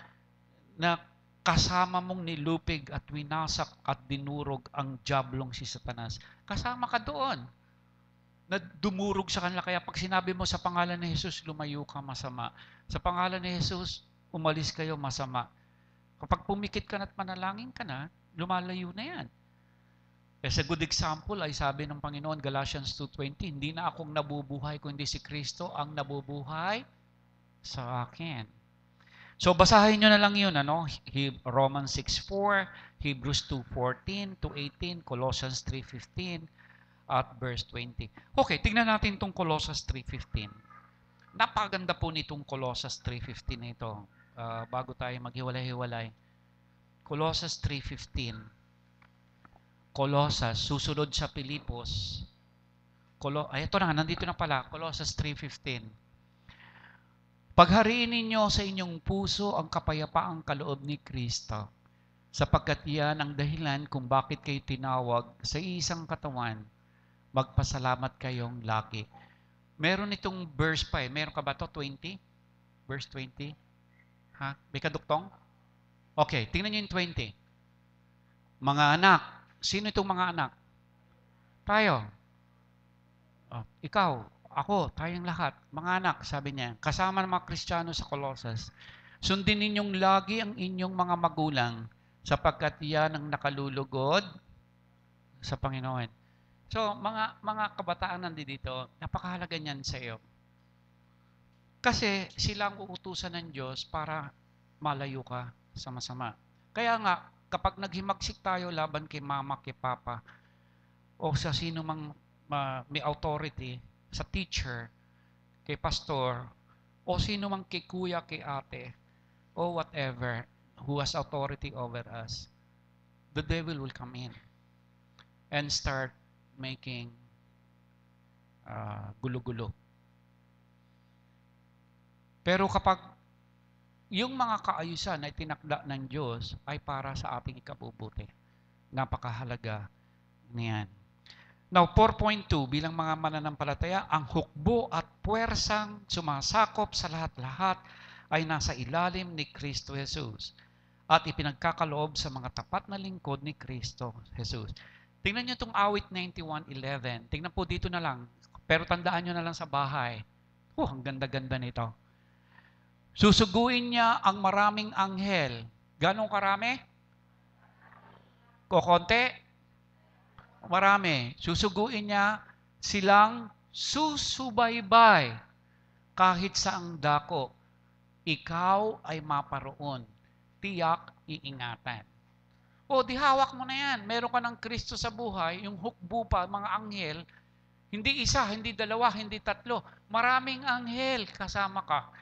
kasama mong nilupig at winasak at dinurog ang diablong si Satanas? Kasama ka doon. Na dumurog sa kanila. Kaya pag sinabi mo sa pangalan ni Jesus, lumayo ka, masama. Sa pangalan ni Jesus, umalis kayo, masama. Kapag pumikit ka na at manalangin ka na, lumalayo na yan. As a good example ay sabi ng Panginoon, Galatians 2:20, hindi na akong nabubuhay kundi si Kristo ang nabubuhay sa akin. So basahin nyo na lang yun, Romans 6:4, Hebrews 2:14 to 18, Colossians 3:15, at verse 20. Okay, tingnan natin itong Colossians 3:15. Napaganda po nitong Colossians 3:15 na ito. Bago tayo maghiwalay-hiwalay. Colossians 3:15. Colossians, susunod sa Pilipos. Ito na, nandito na pala. Colossians 3:15. Paghariin ninyo sa inyong puso ang kapayapaang kaloob ni Kristo, sapagkat iyan ang dahilan kung bakit kayo tinawag sa isang katawan, magpasalamat kayong lagi. Meron itong verse pa Meron ka ba to 20? Verse 20? May kaduktong? Okay, tingnan nyo yung 20. Mga anak. Sino itong mga anak? Tayo. Ikaw, ako, tayong lahat. Mga anak, sabi niya. Kasama ng mga Kristiyano sa Colossus. Sundin ninyong lagi ang inyong mga magulang sapagkat iyan ang nakalulugod sa Panginoon. So, mga kabataan nandito, napakahalaga niyan sa iyo. Kasi sila ang uutusan ng Diyos para malayo ka sa masama. Kaya nga, kapag naghimagsik tayo laban kay mama, kay papa, o sa sino mang may authority, sa teacher, kay pastor, o sino mang kay kuya, kay ate, o whatever, who has authority over us, the devil will come in and start making gulo-gulo. Pero kapag yung mga kaayusan na itinakda ng Diyos ay para sa ating ikabubuti, napakahalaga niyan. Now, 4.2, bilang mga mananampalataya, ang hukbo at puwersang sumasakop sa lahat-lahat ay nasa ilalim ni Kristo Jesus at ipinagkakaloob sa mga tapat na lingkod ni Kristo Jesus. Tingnan niyo itong awit 91:11. Tingnan po dito na lang. Pero tandaan niyo na lang sa bahay. Ang ganda-ganda nito. Susuguin niya ang maraming anghel. Ganong karami? Kokonti? Marami. Susuguin niya silang susubaybay kahit saang dako. Ikaw ay maparoon. Tiyak iingatan. O, di hawak mo na yan. Meron ka ng Kristo sa buhay, yung hukbo pa, mga anghel, hindi isa, hindi dalawa, hindi tatlo. Maraming anghel kasama ka.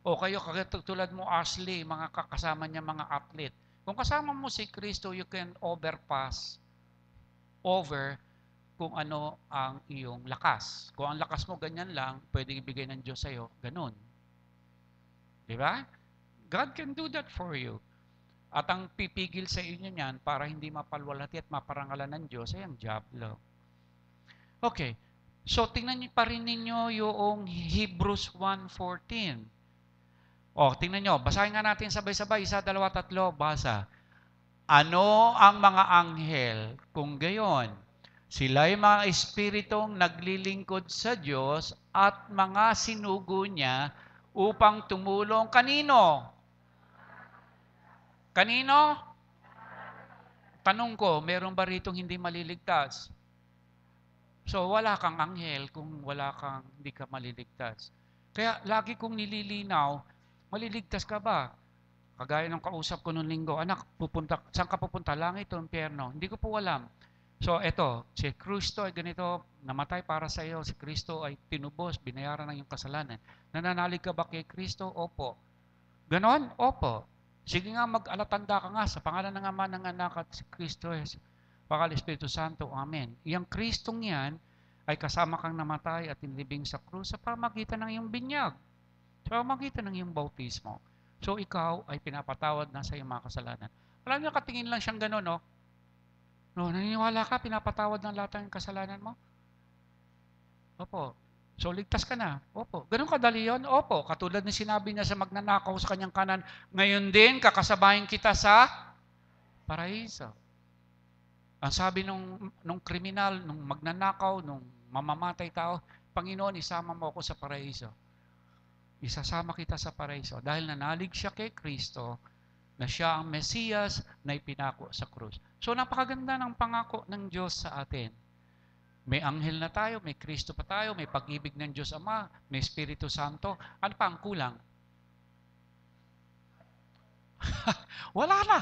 O kayo, tulad mo, Ashley, mga kasama niya, mga athlete. Kung kasama mo si Kristo, you can overpass over kung ano ang iyong lakas. Kung ang lakas mo ganyan lang, pwede ibigay ng Diyos sa'yo, ganun. Di ba? God can do that for you. At ang pipigil sa inyo niyan para hindi mapalwalhati at maparangalan ng Diyos ay ang diablo. Okay. So, tingnan niyo pa rin ninyo yung Hebrews 1:14. Tingnan niyo. Basahin nga natin sabay-sabay. 1, 2, 3. Basa. Ano ang mga anghel kung gayon? Sila'y mga espiritong naglilingkod sa Diyos at mga sinugo niya upang tumulong kanino? Kanino? Tanong ko, meron ba ritong hindi maliligtas? So, wala kang anghel kung hindi ka maliligtas. Kaya, lagi kong nililinaw, maliligtas ka ba? Kagaya ng kausap ko noong linggo, anak, saan ka pupunta? Langit o impyerno? Hindi ko po alam. So, eto, si Kristo ay ganito, namatay para sa iyo. Si Kristo ay tinubos, binayaran ng iyong kasalanan. Nananalig ka ba kay Kristo? Opo. Ganon? Opo. Sige nga, mag-alatanda ka nga sa pangalan ng Ama, ng Anak at si Kristo, Pakal Espiritu Santo. Amen. Iyang Kristong yan ay kasama kang namatay at inilibing sa krus sa pamagitan ng iyong binyag. Sa pamagitan ng iyong bautismo. So, ikaw ay pinapatawad na sa iyong mga kasalanan. Alam niyo, katingin lang siyang gano'n, no? No, naniniwala ka, pinapatawad ng lahat ng kasalanan mo? Opo. So, ligtas ka na? Opo. Ganun kadali yun? Opo. Katulad ng sinabi niya sa magnanakaw sa kanyang kanan, ngayon din, kakasabahin kita sa paraiso. Ang sabi nung kriminal, nung magnanakaw, nung mamamatay tao, Panginoon, isama mo ako sa paraiso. Isasama kita sa paraiso dahil nanalig siya kay Kristo na siya ang Mesiyas na ipinako sa krus. So napakaganda ng pangako ng Diyos sa atin. May anghel na tayo, may Kristo pa tayo, may pag-ibig ng Diyos Ama, may Espiritu Santo. Ano pa ang kulang? Wala na.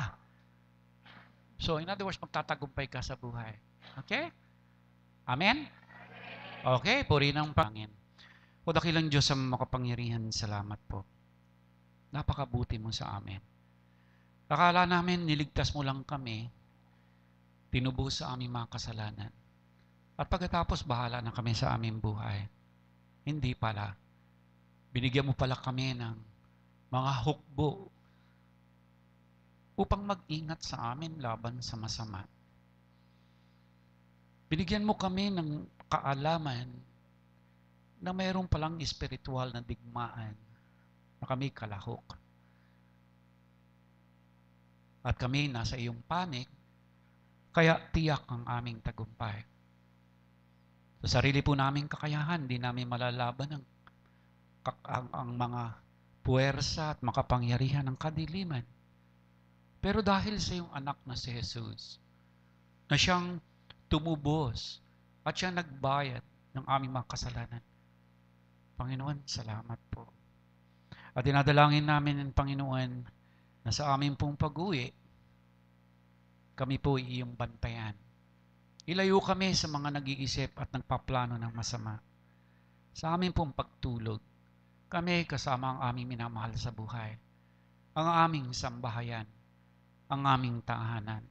So in other words, magtatagumpay ka sa buhay. Okay? Amen? Okay, puri ng Panginoon. O dakilang Diyos ang makapangyarihan, salamat po. Napakabuti mo sa amin. Akala namin niligtas mo lang kami, tinubos sa aming mga kasalanan. At pagkatapos bahala na kami sa aming buhay. Hindi pala. Binigyan mo pala kami ng mga hukbo upang mag-ingat sa amin laban sa masama. Binigyan mo kami ng kaalaman na mayroon palang espiritual na digmaan na kami kalahok. At kami nasa iyong panig, kaya tiyak ang aming tagumpay. Sa sarili po naming kakayahan, di namin malalaban ang mga puwersa at makapangyarihan ng kadiliman. Pero dahil sa iyong anak na si Jesus, na siyang tumubos at siyang nagbayad ng aming mga kasalanan, Panginoon, salamat po. At dinadalangin namin ng Panginoon na sa aming pong pag-uwi, kami po iyong bantayan. Ilayo kami sa mga nag-iisip at nagpaplano ng masama. Sa aming pong pagtulog, kami kasama ang aming minamahal sa buhay, ang aming sambahayan, ang aming tahanan.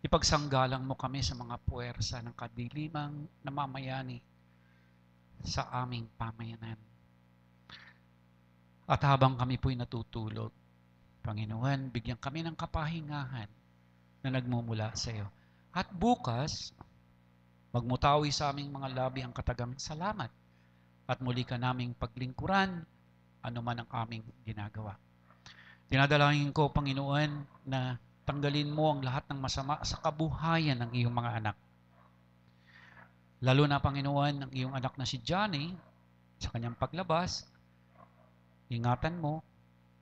Ipagsanggalang mo kami sa mga puwersa ng kadilimang namamayani sa aming pamayanan. At habang kami po'y natutulog, Panginoon, bigyan kami ng kapahingahan na nagmumula sa iyo. At bukas, magmutawi sa aming mga labi ang katagang salamat at muli ka naming paglingkuran anuman ang aming ginagawa. Dinadalangin ko, Panginoon, na tanggalin mo ang lahat ng masama sa kabuhayan ng iyong mga anak. Lalo na, Panginoon, ang iyong anak na si Johnny, sa kanyang paglabas, ingatan mo,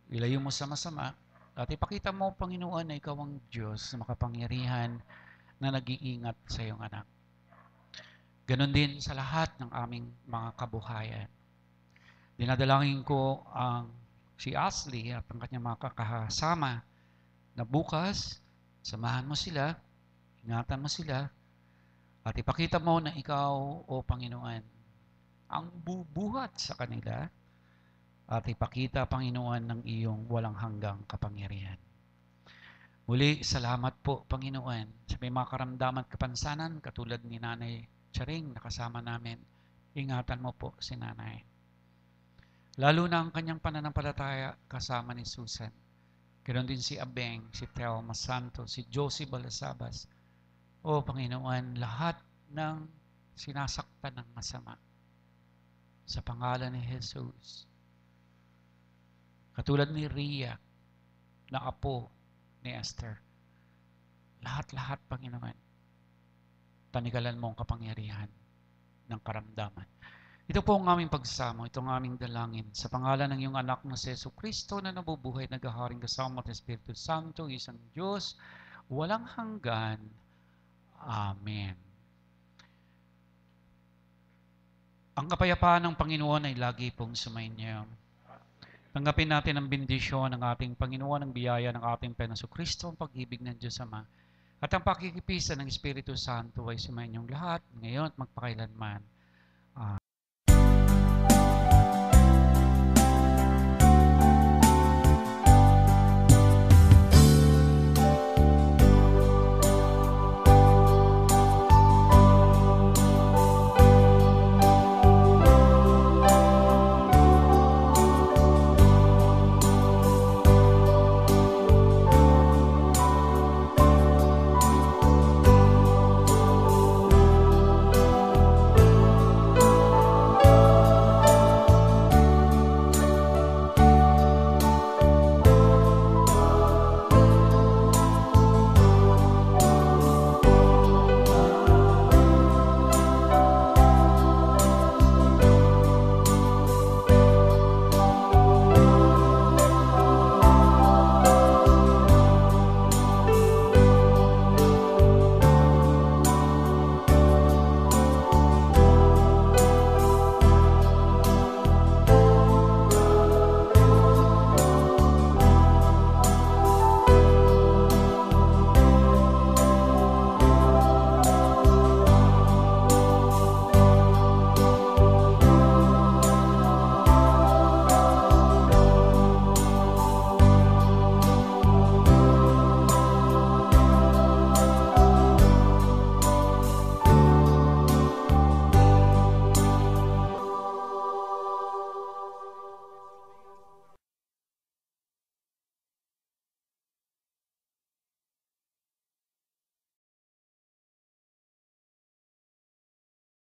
ilayo mo sa masama, at ipakita mo, Panginoon, na ikaw ang Diyos na makapangyarihan na nag-iingat sa iyong anak. Ganon din sa lahat ng aming mga kabuhayan. Dinadalangin ko ang si Ashley at ang kanyang mga kakasama na bukas, samahan mo sila, ingatan mo sila, at ipakita mo na ikaw, O Panginoon, ang bubuhat sa kanila, at ipakita, Panginoon, ng iyong walang hanggang kapangyarihan. Muli, salamat po, Panginoon, sa may mga karamdaman at kapansanan, katulad ni Nanay Charing, nakasama namin. Ingatan mo po si Nanay. Lalo na ang kanyang pananampalataya kasama ni Susan. Ganoon din si Abeng, si Telma Santos, si Josie Balasabas. O Panginoon, lahat ng sinasaktan ng masama, sa pangalan ni Jesus. Katulad ni Ria, na apo ni Esther. Lahat-lahat, Panginoon, panikalan mo ang kapangyarihan ng karamdaman. Ito po ang aming pagsamo, ito ang aming dalangin. Sa pangalan ng iyong anak na si Jesucristo na nabubuhay, naghaharing kasama at Espiritu Santo, isang Diyos, walang hanggan. Amen. Ang kapayapaan ng Panginoon ay lagi pong sumainyo. Tanggapin natin ang bendisyon ng ating Panginoon, ang biyaya ng ating Panginoon Kristo, ang pag-ibig ng Diyos Ama, at ang pakikipisan ng Espiritu Santo ay sumainyong lahat, ngayon at magpakailanman.